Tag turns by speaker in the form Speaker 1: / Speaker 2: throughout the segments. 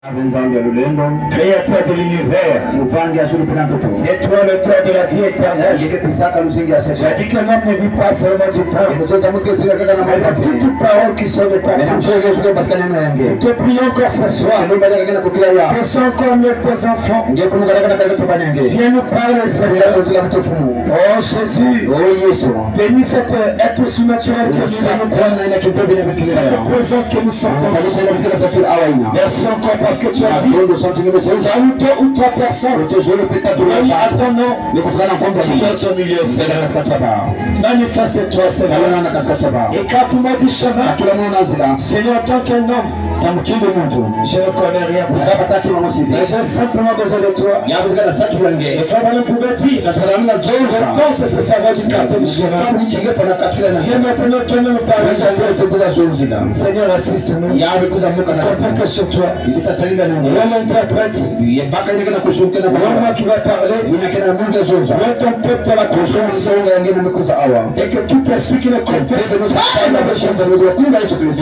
Speaker 1: Créateur de l'univers, c'est toi l'auteur de la vie éternelle. Tu as dit que l'homme ne vit pas seulement du pain, mais de toutes parole qui sont de ta bouche. Nous te prions encore ce soir, que sont comme tes enfants. Viens nous parler, Seigneur. Oh Jésus, bénis cet être surnaturel qui est venu nous cette présence que nous sentons. Merci encore parce que tu as dit, là où toi ou trois personnes, réunis à ton nom, tu es au milieu, Seigneur. Manifeste-toi, Seigneur. Écarte-moi du chemin. Seigneur, tant qu'un homme, je ne connais rien. Mais j'ai simplement besoin de toi. Et frère Branham pouvait dire, le temps c'est ce savoir du quartier du chemin. Viens maintenant toi nous parler. Seigneur, assiste-nous. Comptons que sur toi. L'homme interprète. L'homme qui va parler. Mets ton peuple dans la conscience. Et que tout esprit qui le confesse, nous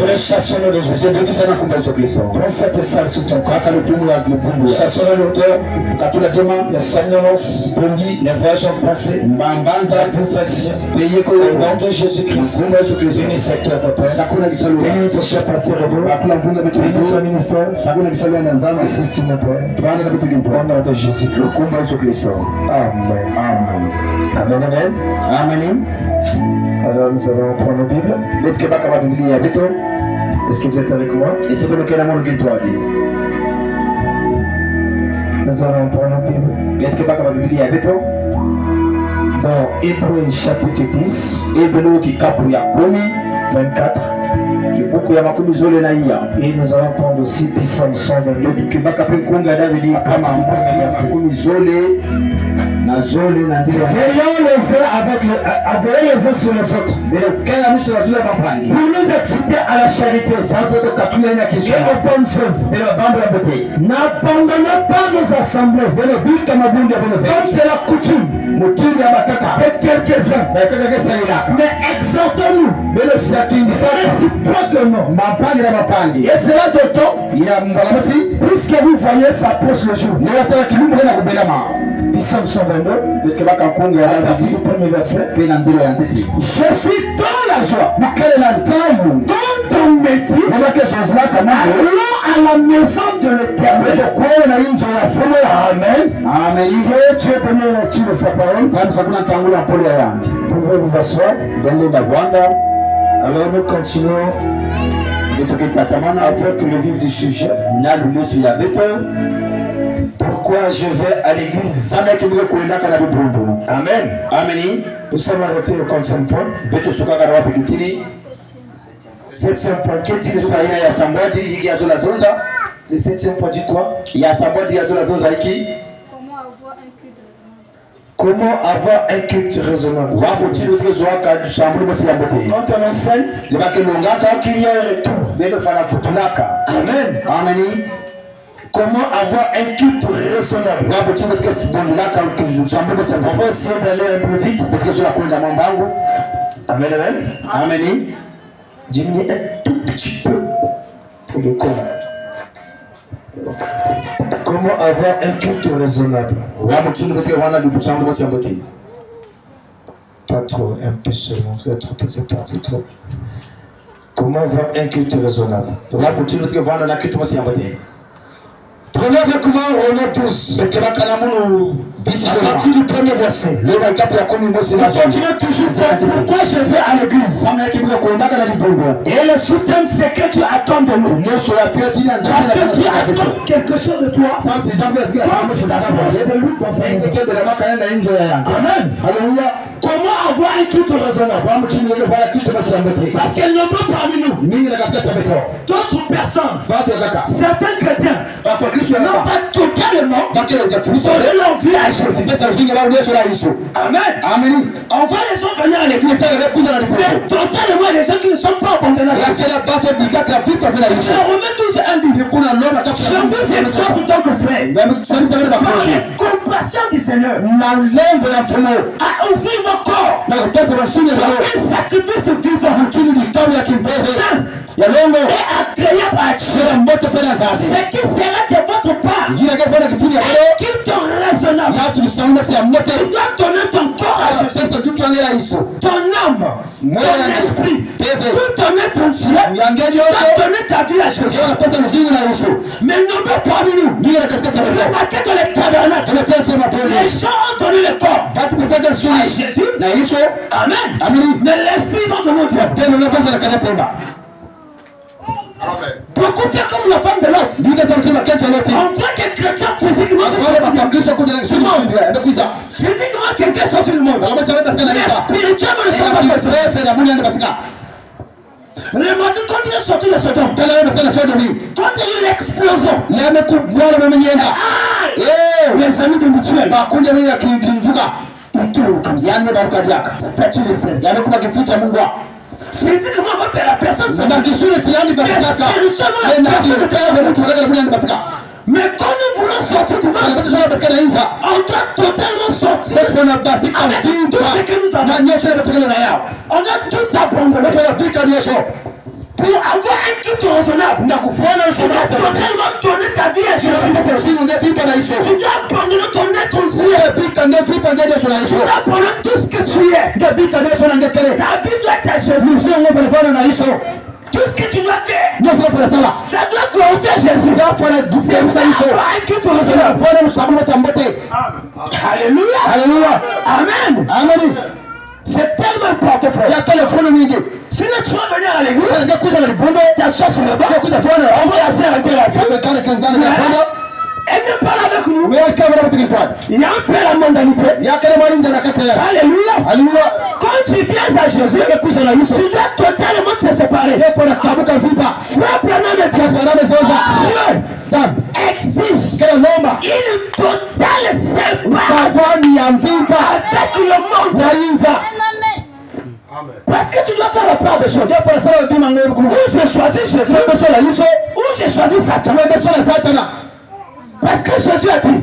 Speaker 1: les chassons de Jésus. Prends cette salle sous ton corps. Chassons l'odeur, la somnolence, les voyages en pensée, la distraction. Au nom de Jésus-Christ, bénis cette œuvre, Père. Bénis notre cher pasteur Renaud. Bénis son ministère. Assiste-nous, Père. Au nom de Jésus-Christ. Amen. Amen. Amen. Amen. Alors nous allons prendre nos Bibles. Est-ce que vous êtes avec moi? Nous allons prendre nos Bibles. Dans Hébreux chapitre 10, 24. Et nous allons prendre aussi Psaume 122. Veillons les uns les uns sur les autres. Pour nous exciter à la charité et aux bonnes œuvres. N'abandonnons pas nos assemblées, comme c'est la coutume de quelques-uns. Mais exhortons-nous réciproquement. Et cela d'autant plus que vous voyez s'approche le jour. Psaume 122, le premier verset. Je suis dans la joie, dans ton métier, allons à la maison de l'Éternel. Amen. Que Dieu bénisse la lecture de sa parole. Vous pouvez vous asseoir. Alors nous continuons avec le vif du sujet. Pourquoi je vais à l'église? Amen. Amen. Nous sommes arrêtés au 45e point. 7e point. Qu'est-il le 7e point dit quoi? Comment avoir un culte raisonnable? Quand on enseigne, il y a un retour. Amen. Amen. Comment avoir un culte raisonnable? On va essayer d'aller un peu vite. Amen, amen. Amen. Diminuer un tout petit peu pour le corps. Comment avoir un culte raisonnable? Pas trop, un peu seulement. Vous êtes trop, c'est parti trop. Comment avoir un culte raisonnable? Prenez avec moi Romains 12. À partir du premier verset. Nous continuons toujours. Pourquoi je vais à l'église? Et le sous-thème, c'est que tu attends de nous. Parce que tu attends quelque chose de toi. Amen. Alléluia. Comment avoir un culte raisonnable? Parce qu'il y en a parmi nous. D'autres personnes, certains chrétiens, n'ont pas totalement donné leur vie à Jésus. Amen. Amen. On va les autres venir à l'église. Mais totalement les gens qui ne sont pas contenus. Je remets tous un dit. Je vous exhorte tant que frère, par la compassion du Seigneur, à ouvrir
Speaker 2: nouveau corps. Un sacrifice vivant. Saint. Et agréable à Dieu. Ce qui sera de votre part. Un culte raisonnable. Tu dois donner ton corps à Jésus. Ton âme, ton esprit, tout ton être entier. Tu dois donner ta vie à Jésus. Mais n'oublie pas de nous. Remarquez dans les tabernacles, les gens ont donné le corps à Jésus. Amen. Mais l'esprit, ils ont donné au diable. Beaucoup font comme la femme de l'autre. En vrai que chrétien physiquement, physiquement, quelqu'un est sorti du monde. Mais spirituellement, ne sont pas faits. Remarquez quand il est sorti de Sodome. Quand il y a eu l'explosion. Les amis de mutuelle. Ils tournent comme ça. Statue de sel. Physiquement, la personne se mais quand nous voulons sortir du monde, on doit totalement sortir avec tout ce que nous avons. On a tout abandonné pour avoir un culte raisonnable. Tu dois totalement donner ta vie à Jésus. Tu dois abandonner ton être entier. Tu dois abandonner tout ce que tu es. Ta vie doit être à Jésus. Tout ce que tu dois faire, ça doit glorifier Jésus. C'est un culte raisonnable. Alléluia. Amen. C'est tellement important, frère. Sinon, tu vas venir à l'église, t'assois sur le banc, on va la serre un peu la serre. Elle n'est pas là avec nous. Il y a un peu la mondanité. Alléluia. Quand tu viens à Jésus, tu dois totalement te séparer. Frère Branham, Dieu exige une totale séparation avec le monde. Parce que tu dois faire la part des choses. Ou j'ai choisi Jésus, ou j'ai choisi Satan. Parce que Jésus a dit,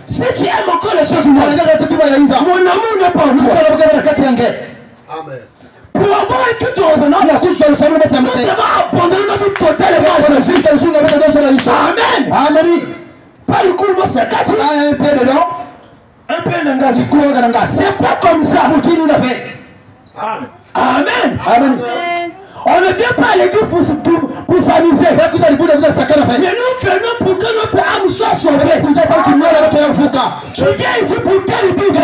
Speaker 2: si tu aimes encore les choses du monde, mon amour n'est pas en toi. Pour avoir un culte raisonnable, nous devons abandonner notre vie totalement à Jésus. Amen. Pas le coup de moi, c'est 4 un peu d'engagement. C'est pas comme ça. Amen. On ne vient pas à l'église pour s'amuser. Mais nous venons pour que notre âme soit sauvée. Tu viens ici pour quel but?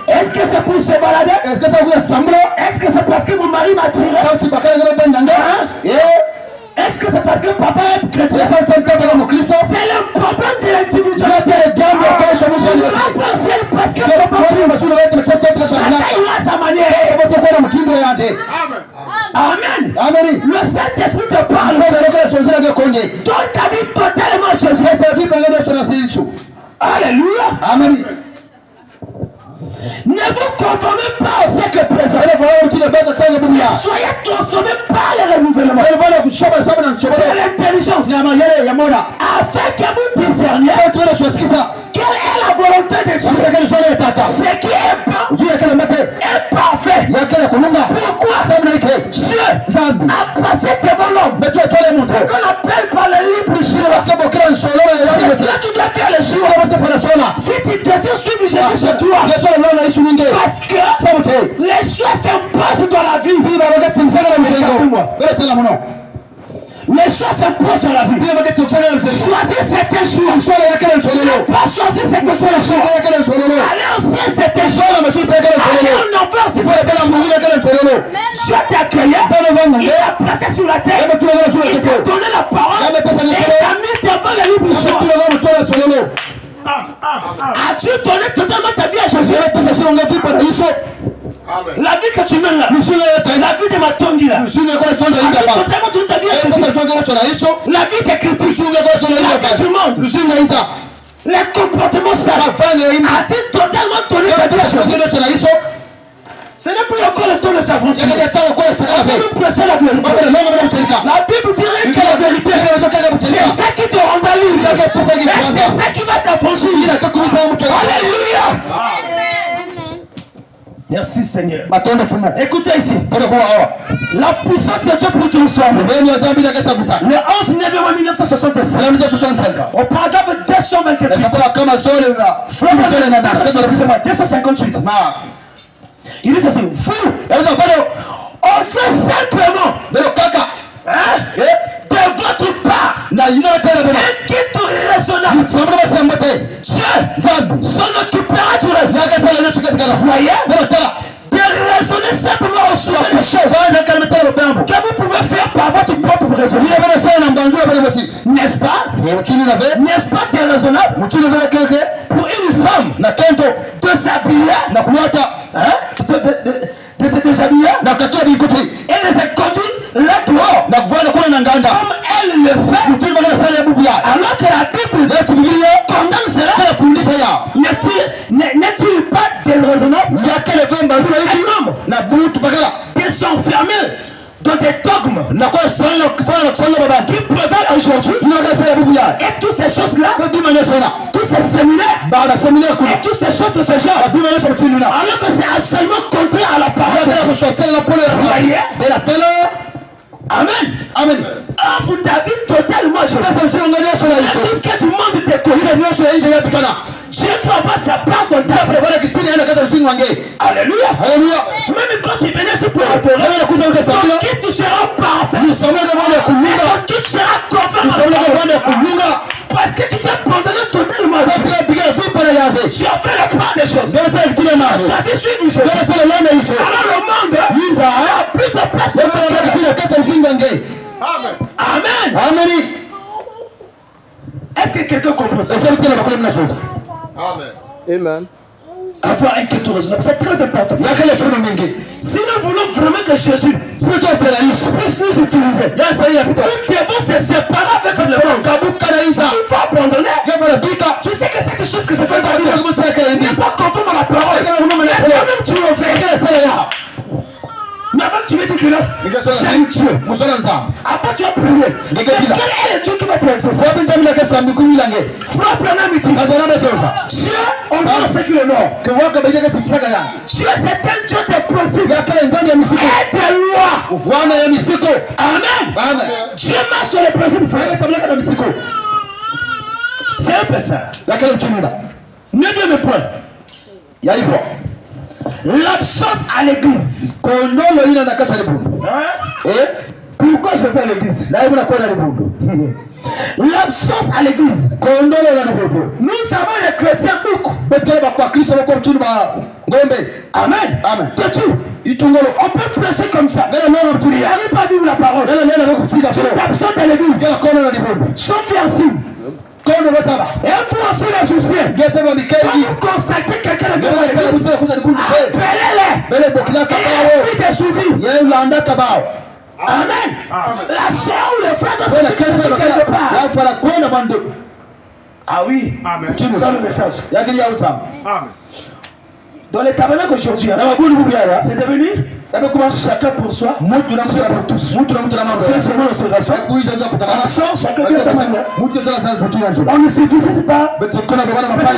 Speaker 2: Est-ce que c'est pour se balader? Est-ce que c'est parce que mon mari m'a tiré? Est-ce que c'est parce que papa est chrétien? C'est le problème de l'individualité. C'est parce que chacun a sa manière. Amen. Le Saint-Esprit te parle. Donne ta vie totalement à Jésus. Alléluia. Amen. Ne vous conformez pas au siècle présent. Soyez transformés par le renouvellement de l'intelligence, afin que vous discerniez quelle est la volonté de Dieu. Ce qui est bon est parfait. Pourquoi Dieu a passé devant l'homme ce qu'on appelle par le libre choix. C'est toi qui dois faire le choix. Si tu désires suivre Jésus, c'est toi. Parce que les choix s'imposent dans la vie. Les choix s'imposent dans la vie. Choisir certains choix. Ne pas choisir certains choix. Aller au ciel, c'était choix. Aller en enfer, c'est certains choix. Dieu t'a créé. Il t'a placé sur la terre. Il t'a donné la parole. Et t'a mis devant le libre choix. As-tu donné totalement ta vie à Jésus? La vie que tu mènes là, la vie de ma tongue là, totalement toute ta vie à Jésus. La vie des critiques, la vie du monde, les comportements sales. As-tu totalement donné ta vie à Jésus? Ce n'est plus encore le temps de s'affronter. On peut presser la vérité. La Bible dirait que la vérité, c'est ça qui te rendra libre. Et c'est ça qui va t'affranchir. Alléluia. Merci Seigneur. Écoutez ici. La puissance de Dieu pour ton soir. Le 11 9 1965. Au paragraphe 228. 258. Il dit ceci. Vous, offrez simplement de votre part un quitte raisonnable. Dieu s'en occupera du reste. Voyez, de raisonner simplement au sujet des choses que vous pouvez faire par votre propre raisonnement. N'est-ce pas? N'est-ce pas déraisonnable pour une femme de s'habiller, de se déshabiller et de se conduire là dehors comme elle le fait, alors que la Bible condamne cela? N'est-il pas déraisonnable un homme de s'enfermer dans des dogmes qui prévalent aujourd'hui, et toutes ces choses-là, tous ces séminaires et toutes ces choses de ce genre, alors que c'est absolument contraire à la parole de Dieu. Amen. Vous David totalement tout ce que tu demandes de tes Dieu peut avoir sa part dans ta vie. Alléluia. Même quand il venait se pour adorer, ton quitte sera parfait. Ton quitte sera conforme à la parole. Parce que tu t'es pardonné totalement. Tu as fait la part des choses. Tu as choisi suivre Jésus. Alors le monde a plus de place pour Amen. Est-ce que quelqu'un comprend ça?
Speaker 3: Amen.
Speaker 2: Avoir un quitte raisonnable, c'est très important. Si nous voulons vraiment que Jésus puisse nous utiliser, nous devons se séparer avec le monde. Il faut abandonner. Tu sais que cette chose que je fais n'est pas conforme à la parole. Et toi-même tu le fais. Mais avant que tu veux dire que là, j'aime Dieu. Après tu vas prier. Quel est le Dieu qui va te exaucer? Frère Branham dit, Dieu, on voit ce qu'il est mort. Dieu, c'est un Dieu de principes et de lois. Amen. Dieu marche sur les principes. C'est un peu ça. Neuvième point. L'absence à l'église. Pourquoi je vais à l'église? L'absence à l'église. Nous savons les chrétiens beaucoup. Amen. On peut prêcher comme ça. Il n'arrive pas à vivre la parole. Tu es absent à l'église. Sauf fiancé. Et vous aussi les souciens. Quand vous constatez quelqu'un de Dieu, appelez-les. Et des suivis. Amen. La soeur ou le frère doit se faire quelque part. Ah oui.
Speaker 3: Amen.
Speaker 2: C'est le message.
Speaker 3: Amen.
Speaker 2: Dans les tabernacles aujourd'hui, c'est devenu chacun pour soi, Dieu pour tous. Dieu selon nos ségrations. Ensemble, chacun vient sa manière. On ne se visite pas. Il n'y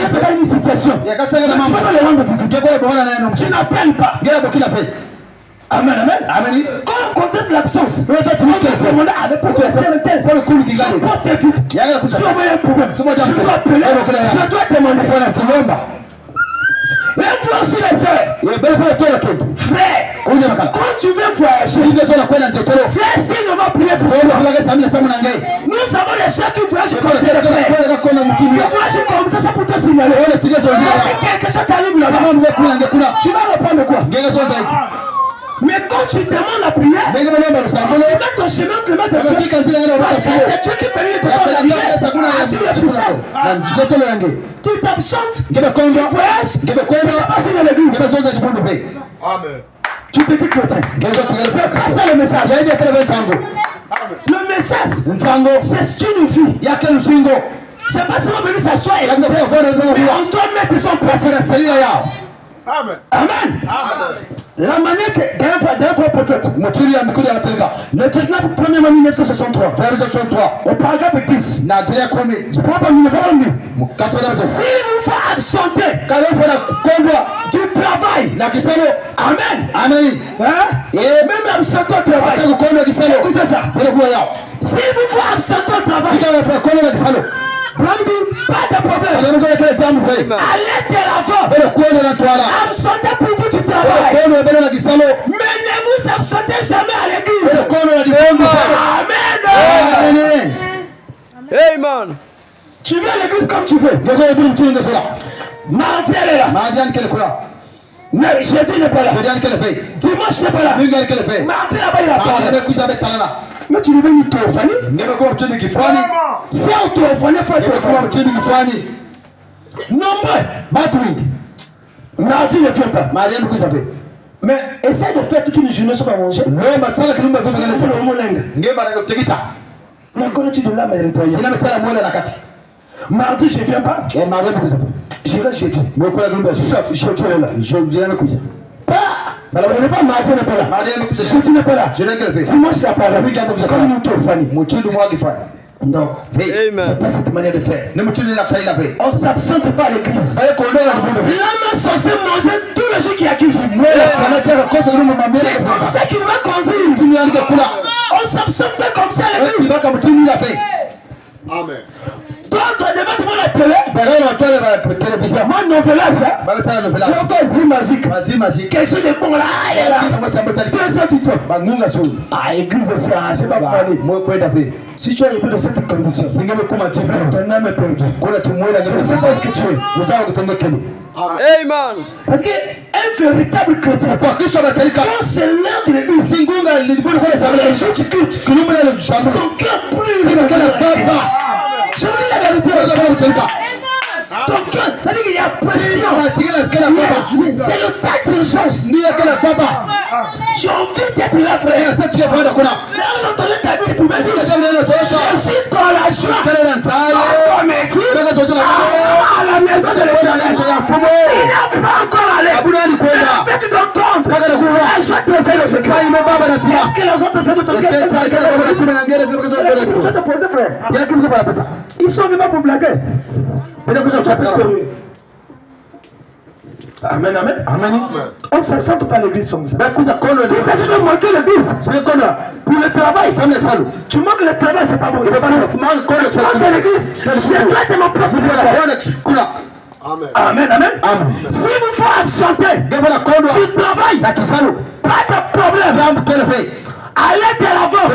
Speaker 2: a pas une situation. Tu ne peux pas les rendre visite. Tu n'appelles pas. Amen. Quand on conteste l'absence, on te demande avec votre sérénité. Son poste est vide. Si on a un problème, je dois appeler, je dois demander. Et vous aussi les sœurs, frère, quand tu veux voyager, frère, si nous va prier pour toi, nous avons les sœurs qui voyagent comme ça, les frères. Ils voyagent comme ça, c'est pour te signaler. Si quelque chose t'arrive là-bas, tu vas répondre quoi? Mais quand tu demandes la prière, on se met ton chemin que mettre Dieu. Parce que c'est Dieu qui permet de te faire la prière. Tu t'absentes, tu voyages, tu n'es pas signé à l'église.
Speaker 3: Amen.
Speaker 2: Tu te dis chrétien. C'est pas ça le message. Le message, c'est une vie. C'est pas seulement venir s'asseoir et on doit mettre son pratique. Amen. La manière d'un vrai prophète, le 19 1er mai 1963, au paragraphe 10, si vous vous absenter
Speaker 1: quand il faut la conduire
Speaker 2: du travail,
Speaker 1: la kisalo
Speaker 2: amen,
Speaker 1: amen
Speaker 2: hein? Et même absenter au travail, écoutez ça, si vous vous absenter au travail, pas de problème, allez de l'avant, absentez pour vous du travail, mais ne vous absentez jamais à l'église. Amen.
Speaker 4: Amen.
Speaker 2: Tu viens à l'église comme tu veux. Mardi elle est là. Jeudi n'est pas là. Dimanche n'est pas là. Mardi là-bas il a pas. Mais tu ne veux ni téléphoner. C'est au téléphoner, il faut téléphoner. Nombreux. Mardi ne vient pas. Mais essaye de faire toute une journée sans pas manger. Mais connais-tu de l'âme à l'intérieur? Mardi je ne viens pas. J'irai jeudi. Jeudi est là. Alors, on n'est pas mardi n'est pas là. Jeudi n'est pas là. Dimanche n'est pas là. Comme nous tous, non, c'est pas cette manière de faire. On ne s'absente pas à l'église. L'homme est censé manger tout le jour qui accuse. C'est comme ça qu'il va conduire. On ne s'absente pas comme ça à l'église.
Speaker 3: Amen.
Speaker 2: D'autres devant la télé. Moi, novelas, c'est magique. Quelque chose de bon là, il est là. 2 heures du temps. Ah, l'église, c'est arrangé, pas parler. Si tu as été de cette condition, ton âme est perdue. Je ne sais pas ce que tu es.
Speaker 4: Amen.
Speaker 2: Parce qu'un véritable chrétien, quand c'est l'heure de l'église, les jours du culte, son cœur brûle. Je vous dis la vérité. Ton cœur, ça dit qu'il y a pression. C'est le temps d'urgence. Tu as envie d'être là, frère. C'est là que vous entendez ta vie. Vous pouvez dire, je suis dans la joie. On me dit, à la maison de l'Éternel. Il n'a pas encore allé. Faites donc compte. La joie te le secret. Est-ce que les autres essaient de te te poser, frère? Ils sont venus pour blaguer. Amen, amen. On ne s'absente pas à l'église comme ça. Il s'agit de manquer l'église. Pour le travail. Tu manques le travail, c'est pas bon. Quand l'église, c'est toi qui m'en propre. Amen. Si vous faut absenter du travail, pas de problème. Allez de l'avant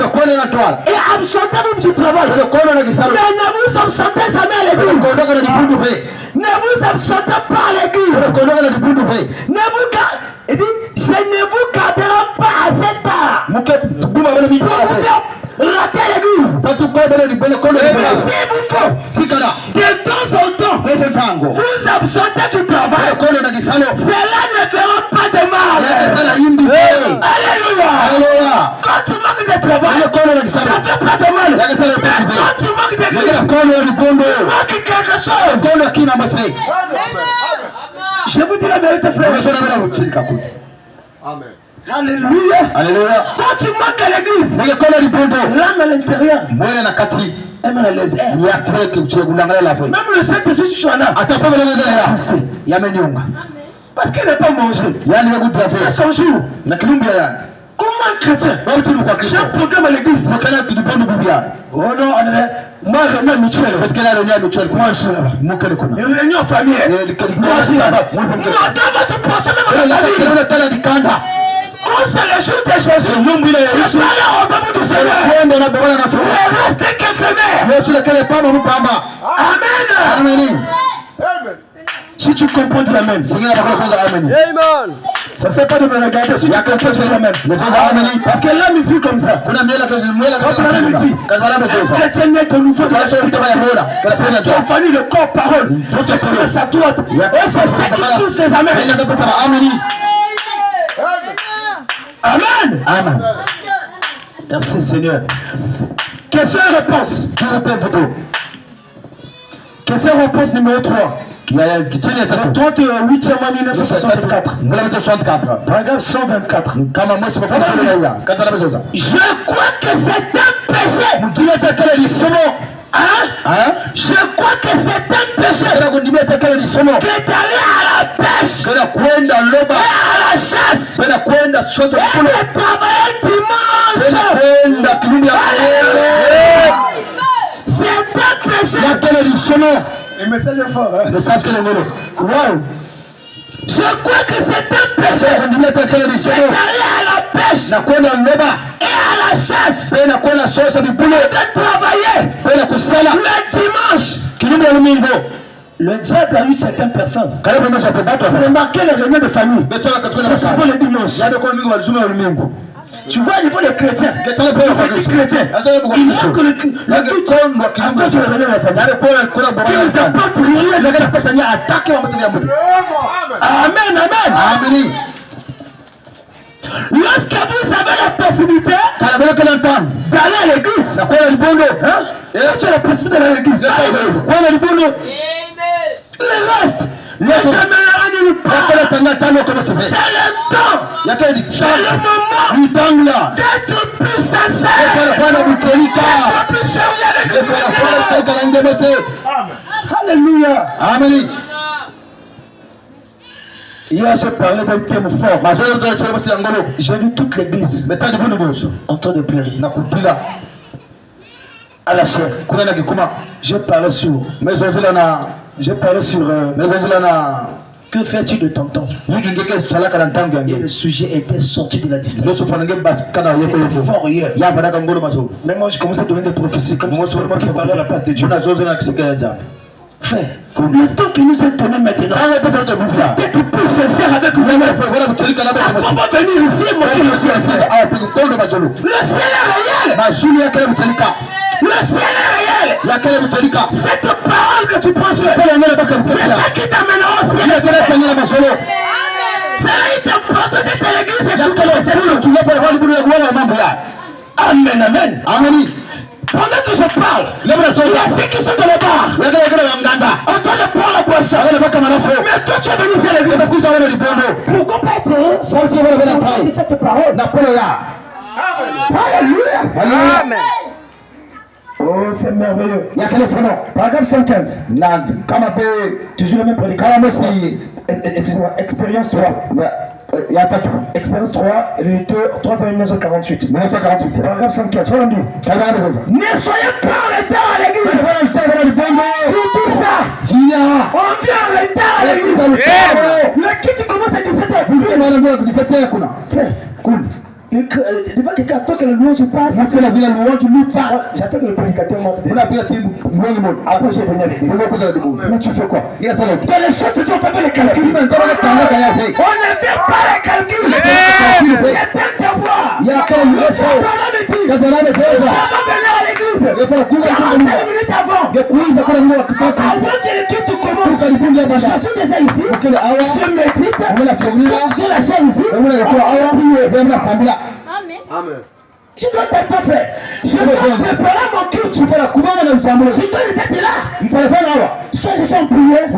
Speaker 2: et absentez-vous du travail. Mais ne vous absentez jamais à l'église. Ne vous absentez pas à l'église. Il dit, je ne vous garderai pas à cette heure. Pour vous faire rater l'église. Si vous faut, de temps en temps, vous absentez du travail. Cela ne fera pas de mal. Alléluia. Quand tu manques de travail, ça ne fait pas de mal. Mais quand tu manques d'église, tu manques quelque chose. Je vous dis la vérité, frère.
Speaker 3: Amen.
Speaker 2: Alléluia. Quand tu manques à l'église, l'âme à l'intérieur, même le Saint-Esprit, tu es là. Parce qu'il n'est pas mangé. C'est son jour. Comment un chrétien? J'ai un programme à l'église. Oh non, moi je réunion mutuelle. Moi je suis là-bas. Une réunion familiale. Moi je suis là-bas. Non, dans votre procès même à la famille. Quand c'est le jour de Jésus, je parle au rendez-vous du Seigneur. Le reste est qu'éphémère. Amen. Si tu comprends, dis Amen.
Speaker 4: Amen.
Speaker 2: Ça ne sert pas de me regarder. Si tu comprends, dis Amen. Parce que l'homme vit comme ça. Quand l'homme dit, un chrétien n'est que nouveau de l'esprit. C'est ton famille, le corps, parole. C'est pour sa droite. Et c'est ça qui pousse les Amen. Amen. Merci Seigneur. Question-réponse. Question-réponse numéro 3. Le 38e mois 1964. Paragraphe 124. Je crois que c'est un péché Je crois que c'est un péché que d'aller à la pêche et à la chasse et de travailler dimanche. C'est un péché.
Speaker 3: Le message est fort.
Speaker 2: Wow. Je crois que c'est un péché d'aller à la pêche et à la chasse et de travailler le dimanche. Le diable a eu certaines personnes. Remarquez les réunions de famille. C'est souvent le dimanche. Tu vois au niveau des chrétiens, il faut que le culte après tu le réunions de la famille. Il ne t'a pas pour rien. Amen. Lorsque vous avez la possibilité d'aller à l'église, tu as la possibilité d'aller à l'église. Le reste, les amènera nulle part. C'est le temps, c'est le moment d'être plus sincère, d'être plus sérieux avec Dieu. Alléluia.
Speaker 1: Amen.
Speaker 2: Hier, je parlais d'un thème fort. J'ai vu toute l'église en train de pleurer. À la chair. J'ai parlé sur. Que fais-tu de ton temps? Et le sujet était sorti de la distance. C'était fort hier. Mais moi, je commençais à donner des prophéties comme si c'est moi qui parlais à la place de Dieu. Frère, le temps qui nous est donné maintenant, c'est d'être plus sincère avec nous. On va venir ici et montrer le ciel. Le ciel est réel. Le ciel est réel. Cette parole que tu prends sur c'est ça qui t'amènera au ciel. C'est là qu'il t'importe d'être à l'église et tout. Amen. Pendant que je parle, il y a ceux qui sont dans le bar en train de prendre la boisson. Mais toi tu es venu ici à l'église. Pourquoi pas être heureux cette parole? Alléluia.
Speaker 4: Amen.
Speaker 2: Oh, c'est merveilleux. Paragraphe 115. Toujours le même prédicateur. Excusez-moi, expérience 3. Expérience 3, l'éditeur 3 en 1948. Paragraphe 115. Voilà, ne soyez pas en retard à l'église. Surtout ça. On vient en retard à l'église. Le culte commence à 17h. Frère, cool. Devant quelqu'un attend que le louange passe. J'attends que le prédicateur monte. Après j'ai venu à l'église. Mais tu fais quoi? Dans les choses de Dieu, on fait pas les calculs. On ne fait pas les calculs. C'est un devoir. On va venir à l'église 45 minutes avant. Avant que le culte commence, je suis déjà ici. Je médite. J'ai la chair ici.
Speaker 3: Amen.
Speaker 2: Je dois t'attendre, frère. Je dois préparer mon culte. Si toi les êtes là, soit je suis en prière,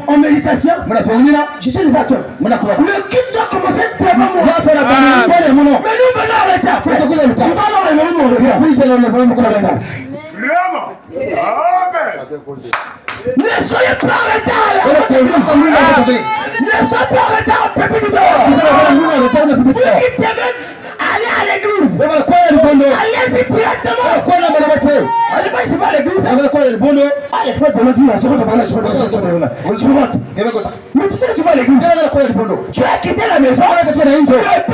Speaker 2: en méditation, je suis les acteurs. Le culte doit commencer devant moi. Mais nous venons en retard, frère. Tu vas leur mon regard. Ne soyez pas en retard. Ne soyez pas en retard, peuple du dehors. Vous qui devez aller à l'église. Allez-y directement. Allez pas, je vais à l'église. Allez, frère de notre vie, je rentre. Mais tu sais que tu vas à l'église. Tu as quitté la maison. Et puis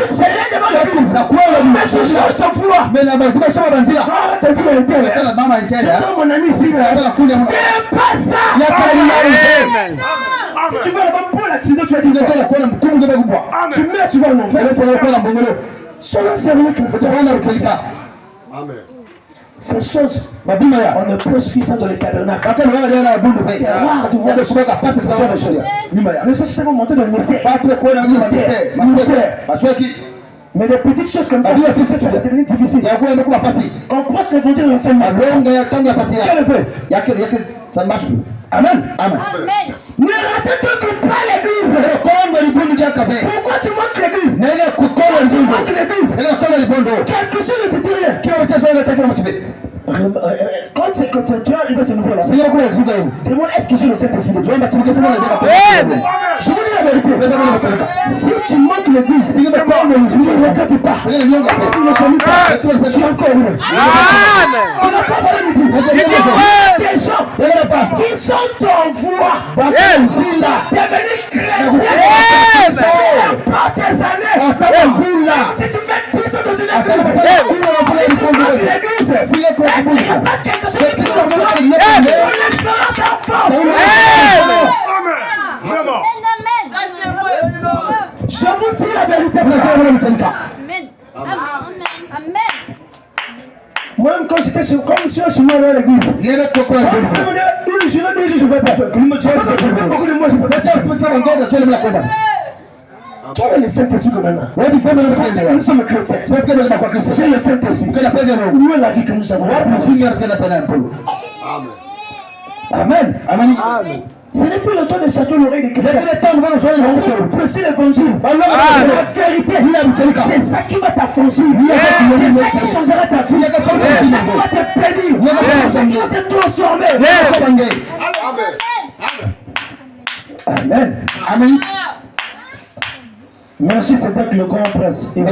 Speaker 2: tu s'est là devant l'église. Mais tu changes ton foi. Je vais te dire interne. Mon ami ici. C'est pas ça. Si tu vas là-bas pour l'accident, tu vas dire tu mets, tu vas en enfer. Soyons sérieux que c'est ça.
Speaker 3: Amen.
Speaker 2: Ces choses, on ne prescrit ça dans les tabernacles. C'est rare de voir des choses. Les sociétés vont monter dans le mystère. Mais des petites choses comme ça, c'est devenu difficile. On presse l'évangile dans le Seigneur. Quel effet?
Speaker 1: Ça ne marche plus.
Speaker 2: Amen. Ne ratez pas l'église. Pourquoi tu montes l'église? Tu montes l'église. Quelque chose ne te dit rien. Quand tu es arrivé à ce niveau-là, demande est-ce que j'ai le Saint-Esprit de Dieu? Je vous dis la vérité. Si tu manques l'église, tu ne regrettes pas. Tu ne chamis pas. Tu es encore heureux. Tu n'as pas parlé de des gens qui sont en voie devenir chrétiens par tes années. Si tu fais 10 ans dans une église, il n'y a pas quelque chose qui te donne une expérience en force. Je vous dis la vérité, frère. Moi-même, quand j'étais chez moi à l'église, une journée, je ne vais pas. Beaucoup de moi, je ne peux pas. Quel est le Saint-Esprit que nous avons? Nous sommes chrétiens. C'est le Saint-Esprit. Où est la vie que nous avons? Amen. Amen. Ce n'est plus le temps de château l'oreille des chrétiens. C'est l'évangile. La vérité, c'est ça qui va t'affranchir. C'est ça qui changera ta vie. C'est ça qui va te bénir. C'est ça qui va te transformer. Amen. Amen. Merci, c'était le grand prince. Il va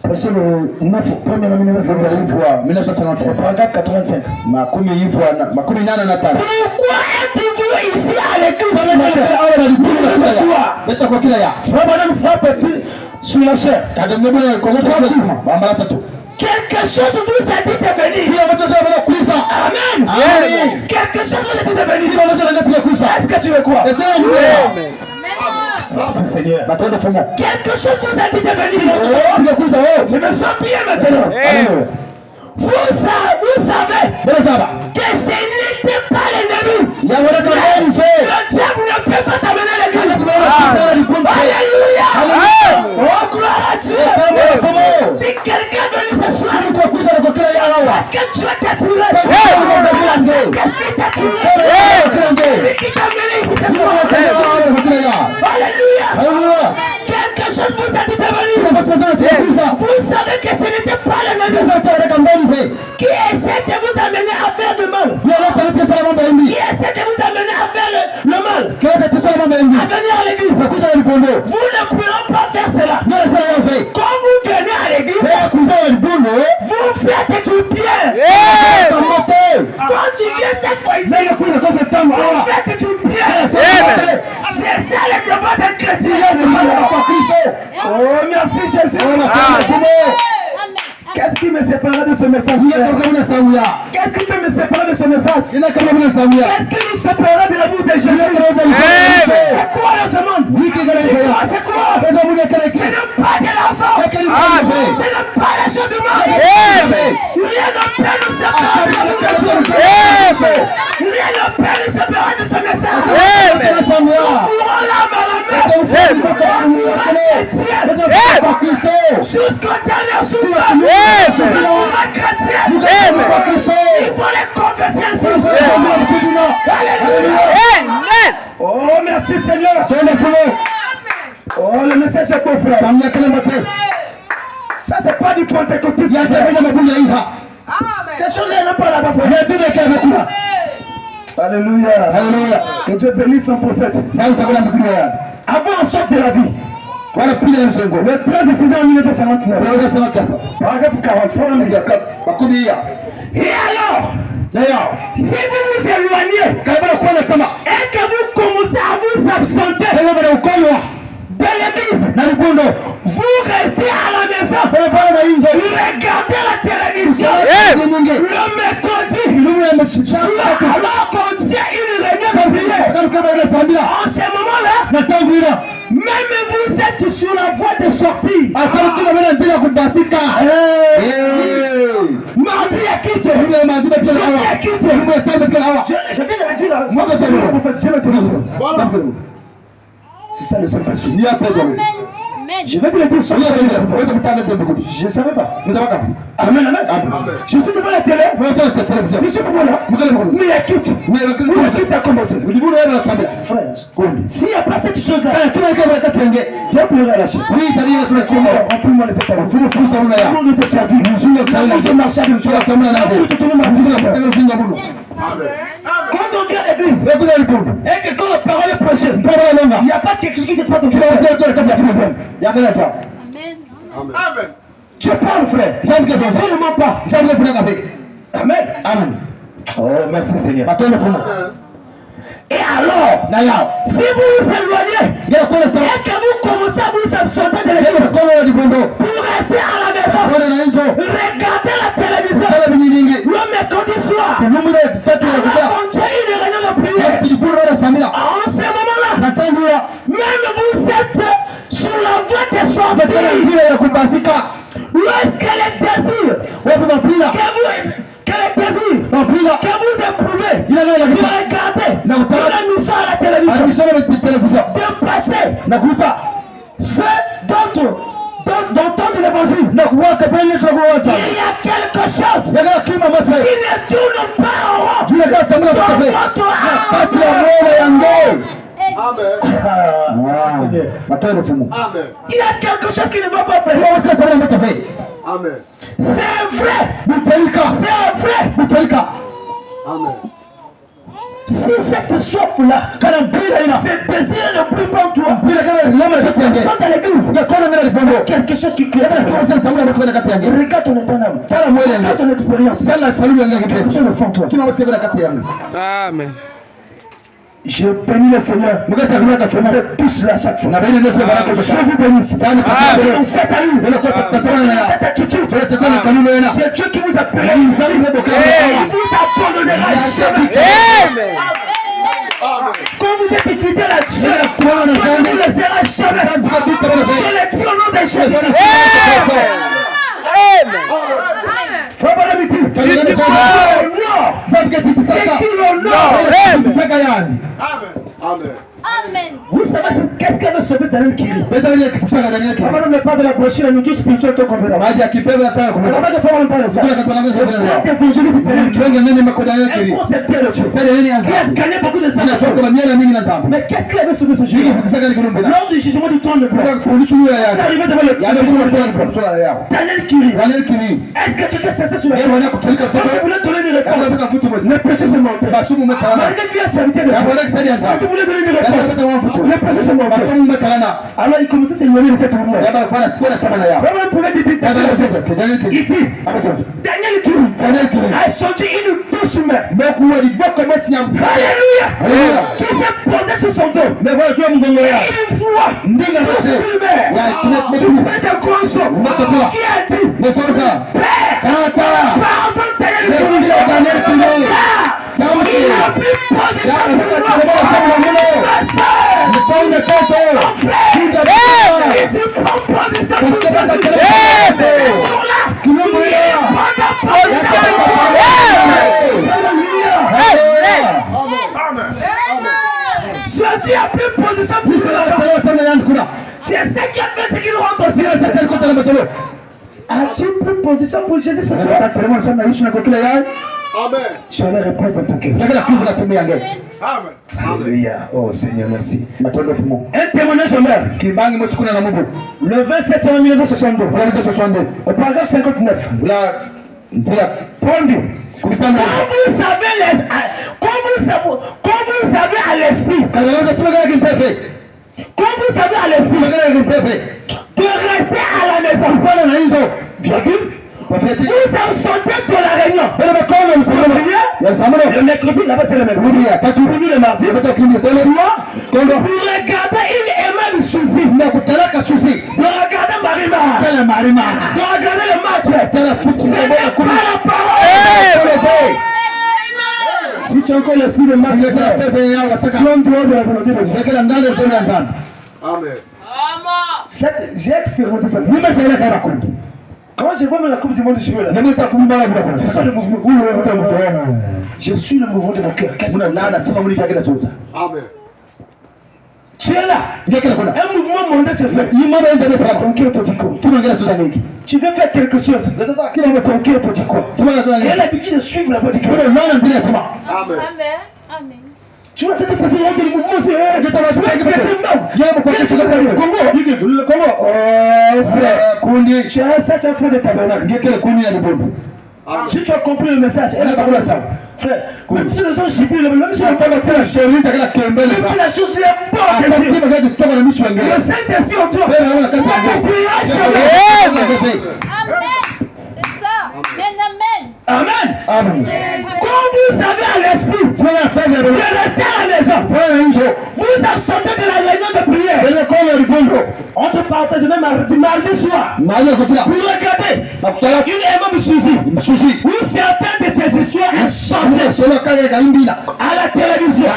Speaker 2: passer le 9, 1er 1955, paragraphe 85. Pourquoi êtes-vous ici à l'église? Madame frappe sur la chair. Quelque chose vous a dit de venir. Amen. Quelque chose vous a dit de venir. Est-ce que tu veux quoi? Merci Seigneur. Quelque chose vous a dit de venir. Je me sens bien maintenant. Vous savez que ce n'était pas l'ennemi. Le diable ne peut pas t'amener à l'église. Alléluia. Oh gloire à Dieu. Si quelqu'un venu ce soir, est-ce que tu as t'attiré? Qu'est-ce qui t'a attiré? Celui qui t'a amené ici ce soir. Alléluia. Quelque chose vous a dit de venir. Vous savez que ce n'était pas l'ennemi qui essaie de vous amener à faire du mal. Qui essaie de vous amener à faire le mal. À venir à l'église. Vous ne pourrez pas faire cela. Quand vous venez à l'église, vous faites du bien. Quand tu viens chaque fois ici, vous faites du bien. C'est ça le devoir d'un chrétien. Oh merci Jésus. Qu'est-ce qui me sépare de ce message? Qu'est-ce qui peut me séparer de ce message? Qu'est-ce qui nous séparera de l'amour de Jésus? C'est quoi là ce monde? C'est quoi? Ce n'est pas de l'argent. Ce n'est pas les choses du monde. Rien ne peut nous séparer de l'amour de Jésus. Rien ne peut nous séparer de ce message. Nous pourrons l'âme à la main. Nous pourrons chrétien. Jusqu'au dernier souverain. Il faut les confesser ainsi. Alléluia. Oh merci Seigneur. Oh le message est pour frère. Ça c'est pas du pentecôtisme. C'est sur les n'a pas là-bas frère. Alléluia. Que Dieu bénisse son prophète. Avant en sorte de la vie. Le 13 de 6 ans 1959. Paragraphe 43. Et alors, si vous vous éloignez et que vous commencez à vous absenter de l'église, vous restez à la maison, regardez la télévision le mercredi, alors qu'on tient une réunion de prière. En ce moment-là, même vous êtes sur la voie de sortie. Mardi à quitte. Je viens de le dire. C'est ça le Saint-Esprit. Je vais te le dire sans je ne savais pas. Amen, amen. Je suis devant la télé. Je suis devant là. Mais il y a qui t'a commencé. Frère, s'il n'y a pas cette chose-là, tu vas pleurer à la chaîne. On peut me laisser parler. Tout le monde de te servir. Tout le monde de marcher avec toi. Tout le monde de te tenir ma quand on vient à l'église, et que quand la parole est prêchée, il n'y a pas quelque chose qui se passe dans ton cœur.
Speaker 3: Amen.
Speaker 2: Tu parles, frère. Seulement pas. Amen.
Speaker 1: Amen.
Speaker 2: Oh, merci Seigneur. Et alors, si vous vous éloignez et que vous commencez à vous absenter de l'église pour rester à la maison, regarder la télévision le mercredi soir, alors on tient une réunion de prière. En ce moment-là, même vous êtes sur la voie des sorties. Lorsque les désirs que vous éprouvez, vous regardez une émission à la télévision, de passer ce d'entendre l'évangile. Il y a quelque chose qui ne tourne pas en rond dans votre âme.
Speaker 3: Amen.
Speaker 2: Il y a quelque chose qui ne va pas faire.
Speaker 3: Amen.
Speaker 2: C'est vrai. C'est vrai.
Speaker 3: Amen.
Speaker 2: Si cette soif-là, ce désir ne brille pas en toi, sont à l'église, quelque chose qui crée. Regarde ton état d'âme. Regarde ton expérience. Quelque chose le fond en toi.
Speaker 4: Amen.
Speaker 2: Je bénis le Seigneur. Faites tous là chaque fois. Je vous bénis. Cette attitude, c'est Dieu qui vous a appelé ici. Il vous abandonnera jamais. Quand vous êtes fidèle à Dieu, Dieu ne vous laissera jamais. Je le dis au nom de Jésus. Frère Balamiti,
Speaker 3: Amen.
Speaker 2: vous savez qu'est-ce qu'elle veut sauver Daniel Kiri? Madame ne parle de la brochure, la nourriture spirituelle qu'on verra. C'est là-bas que Frère Balam parle de ça. Le grand évangéliste Daniel Kiri, un concepteur de Dieu, qui a gagné beaucoup de sang. Mais qu'est-ce qu'il avait sauvé ce jour? Lors du jugement du trône de gloire, il est arrivé devant le Daniel Kiri. Est-ce que tu t'es cessé sur la terre? Quand vous voulez donner une réponse, le péché se montre. Malgré que tu es serviteur de Dieu, quand tu voulais donner une réponse, le péché se montre. Alors il commençait à s'éloigner de cette lumière. Vraiment, il pouvait dire il dit, Daniel Kiri a senti une douce main. Alléluia. Qui s'est posé sur son dos. Et une fois, douce une main, tu fais des grands sauts. Qui a dit, Père, pardonne Daniel Kiri. Il a pris position pour et tu prends position pour Jésus a pris position pour c'est ce qui a fait ce qu'il rentre aussi. As-tu pris position pour Jésus ce soir?
Speaker 3: Amen.
Speaker 2: Tu as la réponse dans ton cœur.
Speaker 3: Amen.
Speaker 2: Alléluia. Oh Seigneur, merci. Un témoignage en mer. Le 27 janvier 1962. Au paragraphe 59. 32. Quand vous savez à l'esprit. Quand vous savez à l'esprit de rester à la maison. Virgule. Vous absentez de la réunion. Le mercredi, là-bas c'est le mercredi. Le mardi. Pour regarder une aimable souci. De regarder Marima. De regarder le match. Ce n'est pas la parole. Si tu as encore l'esprit de match, tu es en dehors de la volonté de Dieu.
Speaker 3: Amen.
Speaker 2: J'ai expérimenté ça. Quand je vois la Coupe du Monde, je suis là. Je suis le mouvement de mon cœur.
Speaker 3: Amen.
Speaker 2: Tu es là. Un mouvement mondial se fait. Tu veux faire quelque chose. Ton cœur te dit quoi? Tu as l'habitude de suivre la voie du cœur.
Speaker 3: Amen.
Speaker 5: Amen.
Speaker 2: Tu vois, cette personne que le mouvement c'est. Je t'avais le Congo. Oh frère. Ça c'est un frère de tabernacle. Si tu as compris le message, elle a parlé à ça. Frère, même si les gens jubilent, même si on pas battu la chérie, même si la chose est pas le Saint-Esprit en toi.
Speaker 5: Amen. C'est ça. Amen.
Speaker 2: Amen. Quand vous savez à l'esprit de rester à la maison, vous absentez de la réunion de prière. On te partage même mardi soir. Vous regardez une énorme souci. Où certaines de ces histoires insensées à la télévision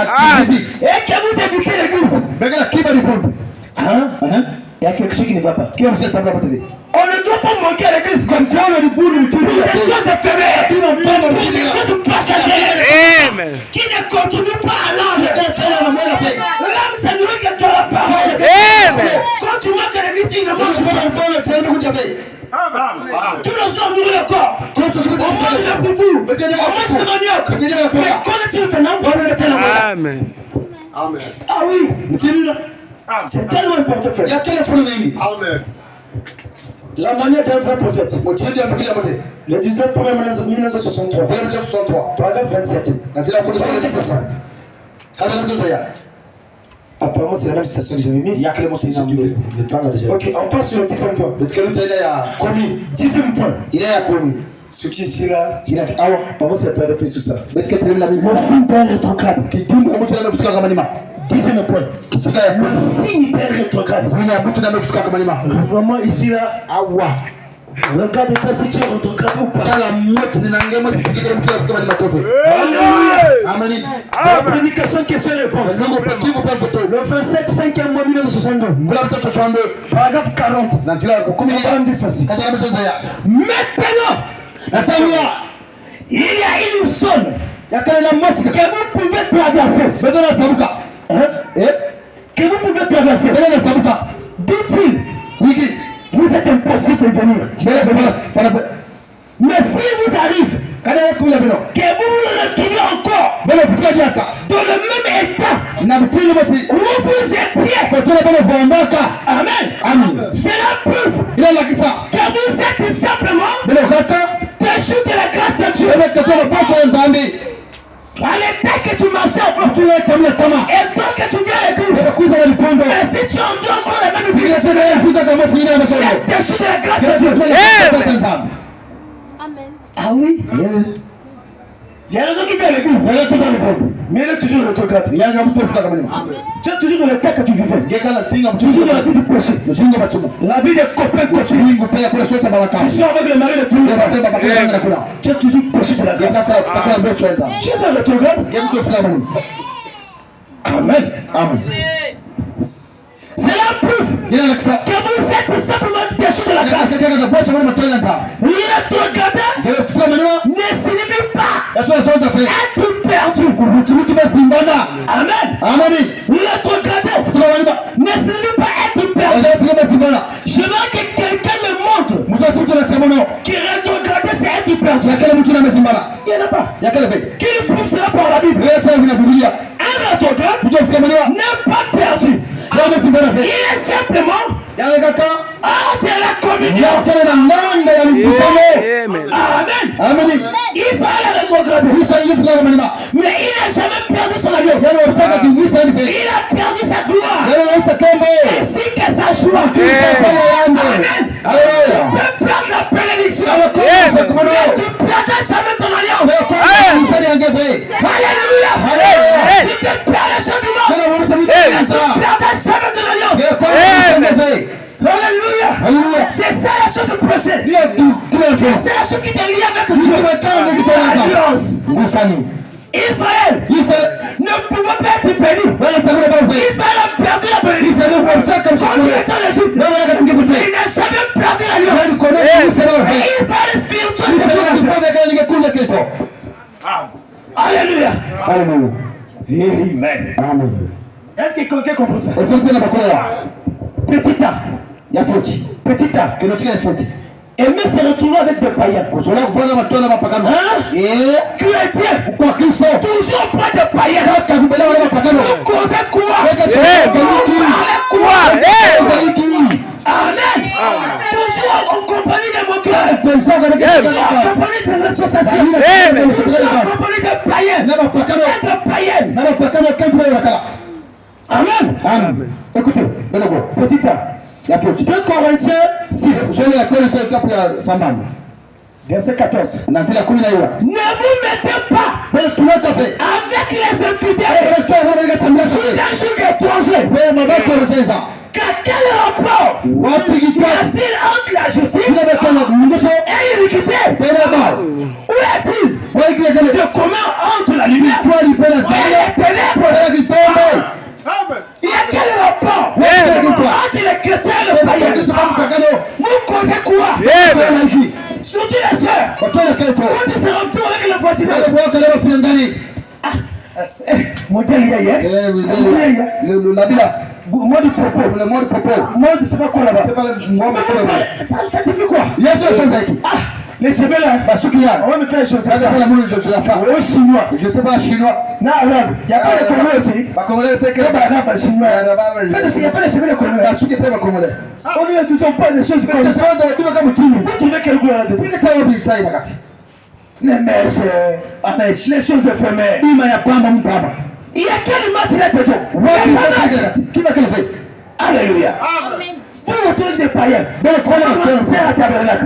Speaker 2: et que vous évitez l'église. Il y a quelque chose qui ne va pas. On ne doit pas manquer à l'église comme ça. Pour des choses éphémères, pour des choses passagères, qui ne contribuent pas à l'âme. L'âme, c'est nourrit que tu as la parole. Quand tu manques à l'église, il ne mange pas. Tous les jours, nourrit le corps. On mange le foufou, on mange le manioc. Mais quand tu te nommes, on va te la
Speaker 4: Amen.
Speaker 3: Amen.
Speaker 2: Ah oui, c'est tellement important, frère.
Speaker 3: Amen.
Speaker 2: La manière d'un vrai prophète. Le 19 1963. Paragraphe 27. Apparemment, c'est la même citation que j'avais mis. Ok, on passe sur le 10e point. Connu. 10e point. Ce qui est ici là, on va s'attarder plus sur ça. Le signe d'un rétrograde. 10e point. Le signe d'un rétrograde. Vraiment ici là, regarde-toi si tu es rétrograde ou pas. La prédication question-réponse. Le 27 5e mois 1962. Paragraphe 40. Maintenant, il y a une zone que vous pouvez traverser. Que vous pouvez traverser. Dit-il, vous êtes impossible de venir. Mais si vous arrivez, que vous vous retrouvez encore dans le même état où vous étiez. Amen. C'est la preuve que vous êtes simplement déchus de la grâce de Dieu. À l'état que tu marchais avant, et toi que tu viens à l'église, mais si tu entends encore la même vie, tu es déchu de la grâce de Dieu.
Speaker 5: Amen.
Speaker 2: Ah oui? Il y a des gens qui viennent à l'église, mais il est toujours rétrograde. Tu es toujours dans l'état que tu vivais. Toujours dans la vie du péché. La vie des copains continue. Tu sors avec le mari de tout le monde. Tu es toujours déchu de la grâce. Tu es un rétrograde. Amen. C'est la preuve que vous êtes simplement déchu de la grâce. Rétrogradé ne signifie pas être perdu. Amen. Rétrogradé ne signifie pas être perdu. Je veux que quelqu'un me montre que rétrogradé c'est être perdu. Il n'y en a pas. Qui le prouve cela par la Bible? Un rétrograde n'est pas perdu. Il est simplement hors de la communion. Amen. Israël a rétrogradé. Mais il n'a jamais perdu son alliance. Il a perdu sa gloire. Ainsi que sa joie. Amen. Tu peux perdre la bénédiction. Mais tu ne perdras jamais ton alliance. Alléluia. Tu peux perdre les choses du monde. Tu ne perdras jamais ton alliance. Alléluia. C'est ça la chose prochaine. C'est la chose qui te lie avec Dieu. L'alliance. Israël ne pouvait pas être béni. Israël a perdu la bénédiction. Quand il est en Égypte, il n'a jamais perdu l'alliance. Israël spirituel. Alléluia. Amen. Est-ce que quelqu'un comprend ça? Petit A, il y a faute. Petit A, que notre est faute. Aimer se retrouver avec des païens. Hein? Chrétien, quoi Christ, toujours près des païens. Vous causez quoi? Amen. Toujours en compagnie de mon cœur. Toujours en compagnie des associations. Toujours en compagnie des païens. Amen. Amen. Écoutez, petit A. 2 Corinthiens 6. Verset 14. Ne vous mettez pas avec les infidèles sous un joug étranger. Quel rapport y a-t-il entre la justice et l'iniquité? Où est-il de commun entre la lumière et les ténèbres? Il y a quel rapport entre les chrétiens et les païens? Vous causez quoi? Surtout les sœurs. Quand ils se retrouvent avec le voisinage. Modèle hier. Le mot du propos. Moi, je ne sais pas quoi là-bas. Ça signifie quoi? Les cheveux là, on va me faire les choses. Au chinois.
Speaker 1: Je sais pas chinois.
Speaker 2: Non, arabe. Il n'y a pas de Congolais aussi. Arabe, chinois. Il n'y a pas de cheveux de Congolais. On ne disons pas des choses comme ça. Vous trouvez quelle couleur là-dedans? Les mèches, les choses éphémères. Il y a quelle match là-dedans? Qui va quelle fait? Alléluia. Amen. Vous retrouvez des païens. C'est un tabernacle.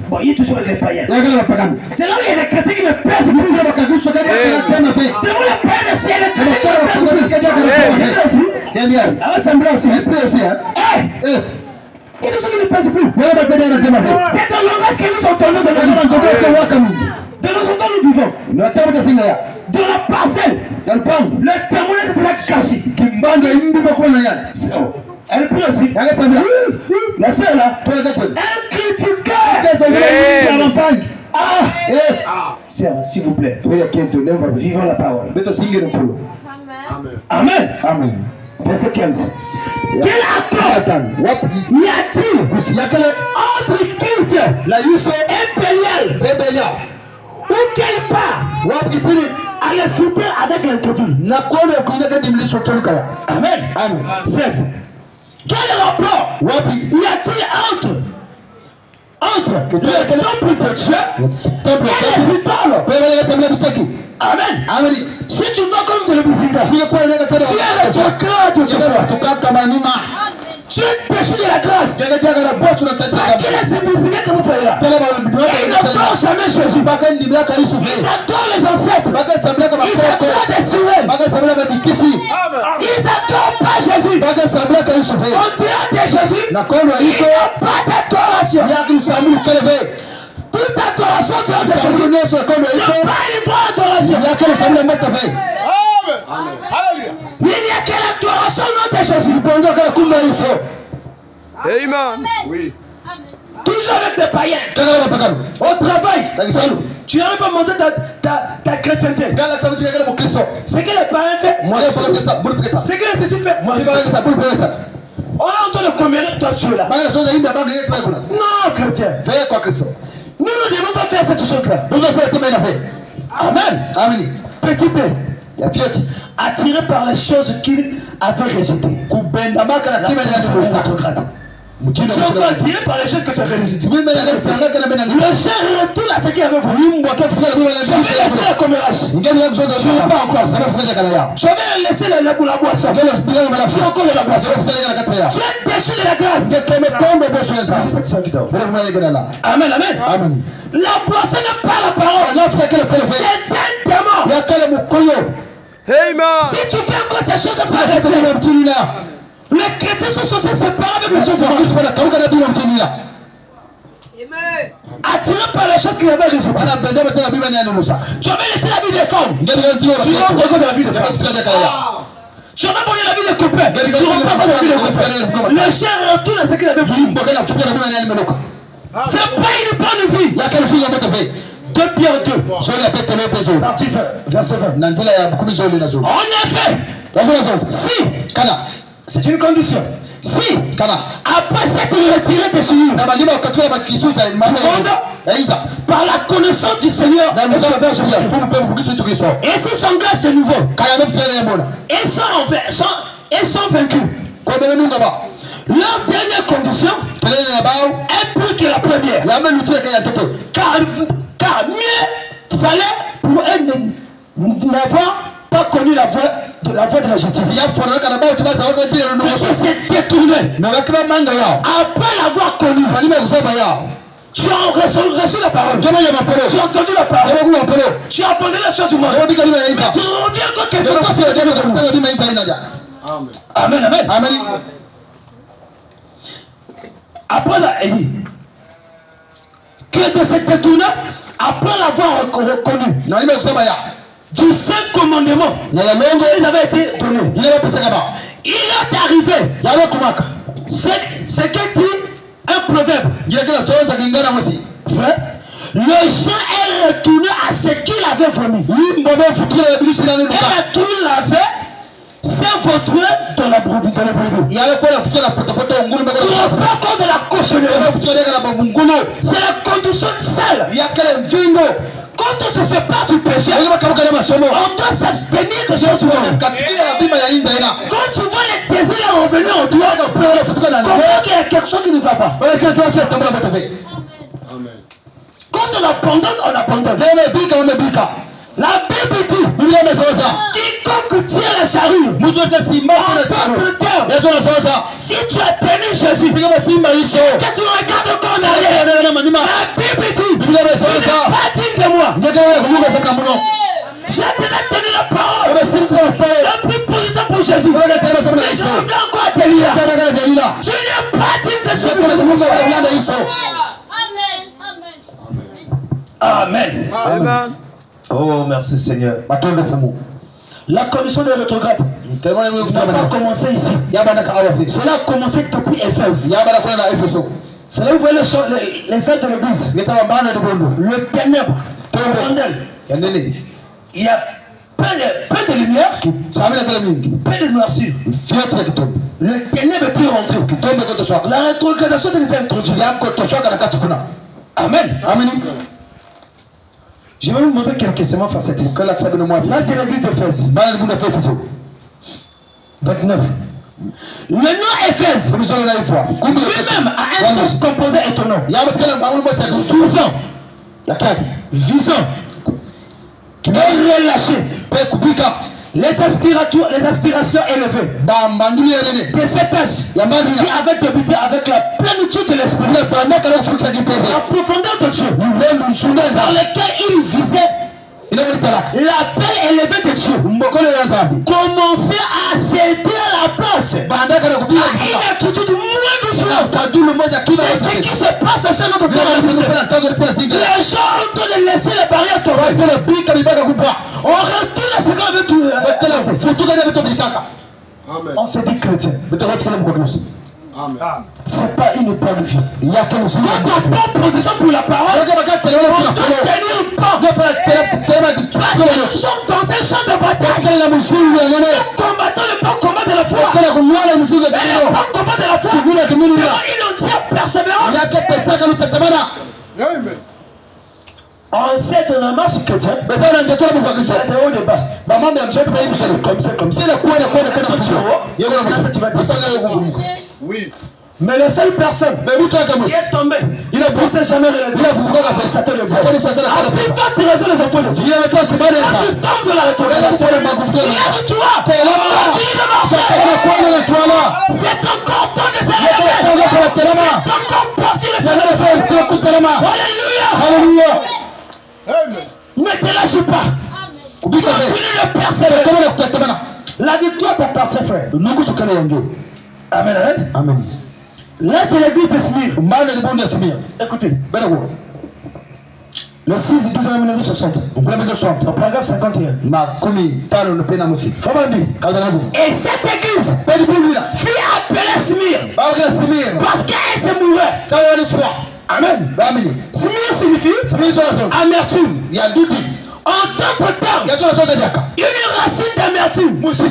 Speaker 2: Bon, il est toujours avec des païens. C'est là où il y a des chrétiens qui me pèsent beaucoup. Devant les païens, il y a des chrétiens qui me pèsent beaucoup. Il y a un semblant aussi. Il y a des gens qui ne pèsent plus. C'est un langage que nous entendons de nos entendons nous vivons. De la parcelle. Le témoignage est là caché. Elle prie aussi. La sœur là. Un critiqueur. Sœur, s'il vous plaît. Vivons la parole. Amen. Amen. Verset 15. Quel accord y a-t-il entre Christ et Bélial? Ou quelle part à les foutre avec l'incrédule? Amen. Amen. 16. Quel rapport y a-t-il entre le temple de Dieu et les idoles? Amen. Amen. Si tu vas comme de l'obésité, tu es le procureur de ce soir. Tu es péché de la grâce. Parce qu'il est séduisé que vous faites là. Ils n'adorent jamais Jésus. Ils adorent les ancêtres. Ils adorent des sirènes. Ils n'adorent pas Jésus. En dehors de Jésus, il n'y a pas d'adoration. Toute adoration dehors de Jésus n'est pas une vraie adoration. Il n'y a quelle adoration non de Jésus.
Speaker 4: Amen.
Speaker 3: Oui.
Speaker 2: Toujours avec des païens. Au travail, tu n'arrives pas à monter ta chrétienté. Ce que les païens font, ce que les ceci fait, on a entendu combien de toi tu es là. Non, chrétien. Nous ne devons pas faire cette chose-là. Amen. Petit P. Attiré par les choses qu'il avait rejetées. Tu es encore attiré par les choses que tu avais rejetées. Le cher retourne à ce qu'il avait voulu. Je vais laisser la commération. Je ne veux pas encore ça. Je vais laisser la boisson. Je vais encore de la boisson. J'ai déchu de la grâce. Amen, amen. La boisson n'est pas la parole. C'est un démon.
Speaker 4: Amen.
Speaker 2: Si tu fais encore ces choses de frère, les chrétiens sont séparés avec les choses de Dieu. Attiré par les choses qu'il avait rejetées. Tu vas laisser la vie des femmes. Tu rentres encore dans la vie des femmes. Tu vas donner la vie des copains. Tu rentres encore dans la vie des copains. Le chien retourne à ce qu'il avait voulu. C'est pas une bonne vie. 2 Pierre 2.
Speaker 1: Partie
Speaker 2: Verset 20. En effet, si, c'est une condition. Si, après s'être retiré des souillures, par la connaissance du Seigneur et Sauveur Jésus-Christ, et s'ils s'engagent de nouveau, ils sont vaincus. Leur dernière condition est plus que la première. Car mieux fallait pour eux n'avoir pas connu la voie de la justice. Ils s'est détourné. Après l'avoir connu, tu as reçu la parole. Tu as entendu la parole. Tu as abandonné la chose du monde. Mais tu reviens quand quelque chose c'est le monde. Amen. Amen. Après ça, il dit que de cette détourné, après l'avoir reconnu, du Saint commandement, ils avaient été donnés. Il est arrivé ce que dit un proverbe. Frère, le chien est retourné à ce qu'il avait vomi. Et tout l'avait, c'est votre dans la brebis. Tu n'as pas compte de la cochonnerie. C'est la condition de sale. Quand on se sépare du péché, on doit s'abstenir de choses humaines. Quand tu vois les désirs revenir, on doit comprendre qu'il y a quelque chose qui ne va pas. Quand on abandonne, on abandonne. La Bible dit quiconque tient la charrue, si tu as tenu Jésus, que tu regardes encore en arrière, la Bible dit tu n'es pas digne de moi. J'ai déjà tenu la parole. La plus position pour Jésus. Mais je regarde encore à Delia. Tu n'es pas digne de Jésus. Amen. Amen. Oh, merci Seigneur. La condition des rétrogrades n'a pas commencé ici. Cela a commencé depuis Éphèse. C'est là où vous voyez les âges de l'église. Le ténèbre, il y a peu de lumière, peu de noirceur. Le ténèbre est rentré. La rétrogradation de les a introduits. Amen. Amen. Je vais vous montrer quelques semaines facettes. L'âge de l'église d'Éphèse. 29. Le nom Éphèse lui-même a un sens composé étonnant. Visant. Et relâché. Les aspirations élevées de cet âge qui avait débuté avec la plénitude de l'esprit, la profondeur de Dieu, dans lequel il visait l'appel élevé de Dieu, commençait à céder la place à une attitude moins vigilante. C'est ce qui se passe sur notre terrain. Les gens ont de laisser les barrières tomber. On retourne à ce qu'on avait tout. On s'est dit chrétien. C'est pas une bonne vie. Il y a que nous. Quand on prend position pour la parole, on doit tenir pas. Nous sommes dans un champ de bataille. Nous combattons le bon combat de la foi. Le bon combat de la foi. Une entière persévérance. On sait de la marche chrétienne. C'est au débat. Comme ça.
Speaker 3: Oui.
Speaker 2: Mais la seule personne qui est tombée, il ne s'est jamais relevé. C'est Satan le diable. Après toi, tu restes les enfants de Dieu. Quand tu tombes de la rétrogradation, il y a de toi. Continue de marcher. C'est encore temps de se relever. C'est encore possible de se relever. Alléluia. Ne te lâche pas. Continue de persévérer. La victoire t'appartient, frère. Amen. Amen. L'âge de l'église de Smyrne. Écoutez. Le 6 du 12 1960. Au paragraphe 51. Et cette église fut appelée Smyrne parce qu'elle se mourait Amen. Simir signifie amertume. Il y a douti. En d'autres termes, une racine d'amertume poussée,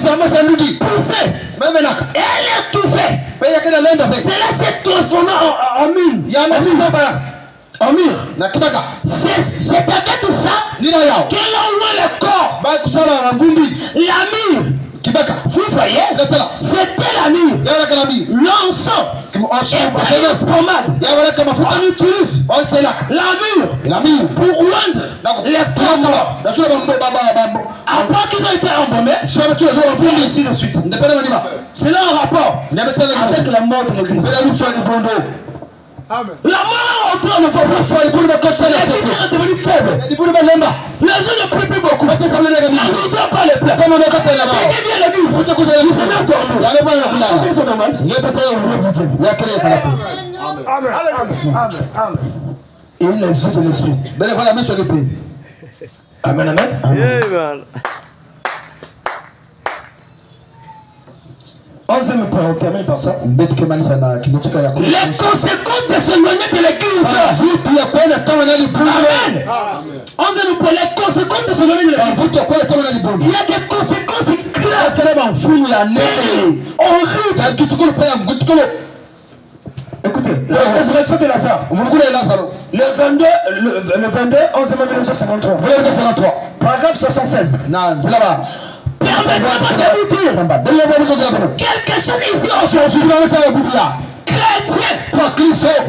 Speaker 2: elle est étouffée. Cela s'est transformé en mine. En mire. C'est avec ça que l'on voit le corps. La mire. Vous voyez, c'était la mire. L'encens était une pommade. On utilise la mire pour rendre les corps. Après qu'ils ont été embaumés, ainsi de suite. C'est là un rapport avec la mort de l'église. La mort est rentrée en Europe. L'église est devenue faible. Les gens ne prient plus beaucoup. La nourriture n'a pas les plats. Dès qu'il vient à l'église, il se met à dormir. C'est normal. Et les yeux de l'esprit. Amen, amen. Onzième point, on termine par ça. Les conséquences de s'éloigner de l'église. Amen. Onzième point, les conséquences de s'éloigner de l'église. Il y a des conséquences graves. Horribles. Écoutez, la résurrection de Lazare. Le 22, 11 mai 1953. Paragraphe 76. Permettez-moi de vous dire quelque chose ici aujourd'hui. Chrétien,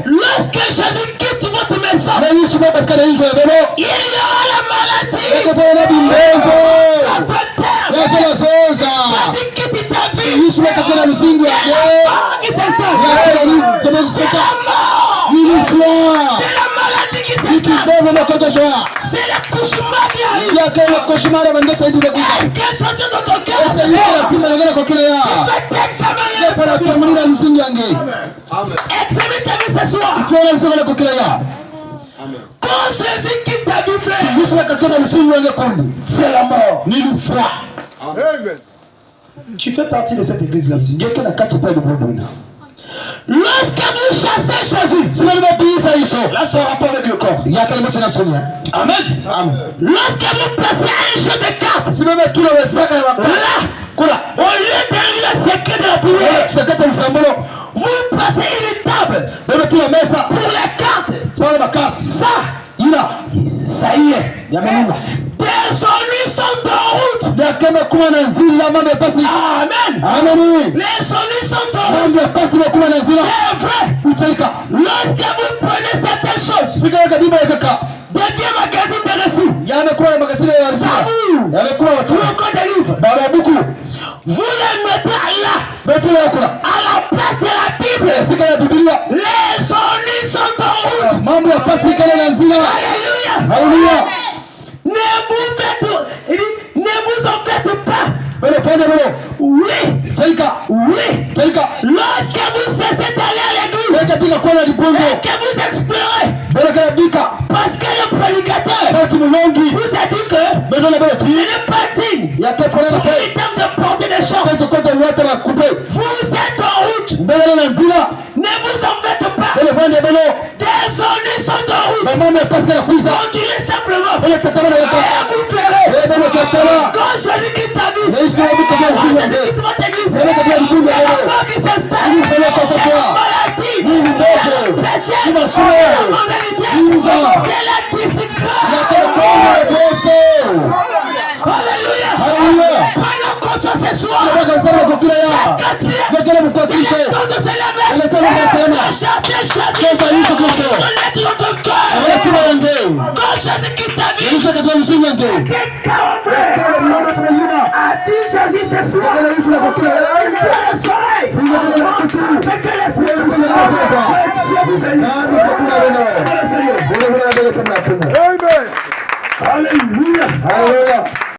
Speaker 2: lorsque Jésus quitte votre maison, il y aura la maladie. Votre terre. Jésus quitte ta vie. C'est la mort qui s'installe. C'est la mort. C'est la maladie qui s'installe. C'est le cauchemar qui arrive. Est-ce que chose dans ton cœur? Tu peux t'examiner. Examine ta vie ce soir. Quand Jésus quitte ta vie, frère, c'est la mort. Amen. Tu fais partie de cette église-là aussi. Lorsque vous chassez Jésus, là c'est un rapport avec le corps. Amen. Lorsque vous placez un jeu de cartes, là, au lieu d'aller le secret de la prière, vous placez une table pour les cartes. Ça y est. Des ennuis sont en route. Amen. Les ennuis sont en route. C'est vrai. Lorsque vous prenez certaines choses, devient magazine de récits, beaucoup de livres, vous les mettez là, à la place de la Bible. Les ennuis sont en route. Alléluia. Ne vous en faites pas. Oui. Lorsque vous cessez d'aller à l'église et que vous explorez, parce que le prédicateur vous a dit que ce n'est pas digne pour les termes de porter des choses. Vous êtes en route. Ne vous en faites pas. Des ennuis sont en route. Continuez simplement. Et vous ferez. Quand Jésus quitte ta vie, quand Jésus quitte votre église, c'est la mort qui s'installe. C'est la maladie. C'est le péché. C'est la vérité. C'est la disgrâce. Alléluia. Prenons conscience ce soir. Il est temps de se lever. Chasser. Connaître notre cœur. Quand Jésus quitte ta vie, c'est un frère. A dit Jésus ce soir.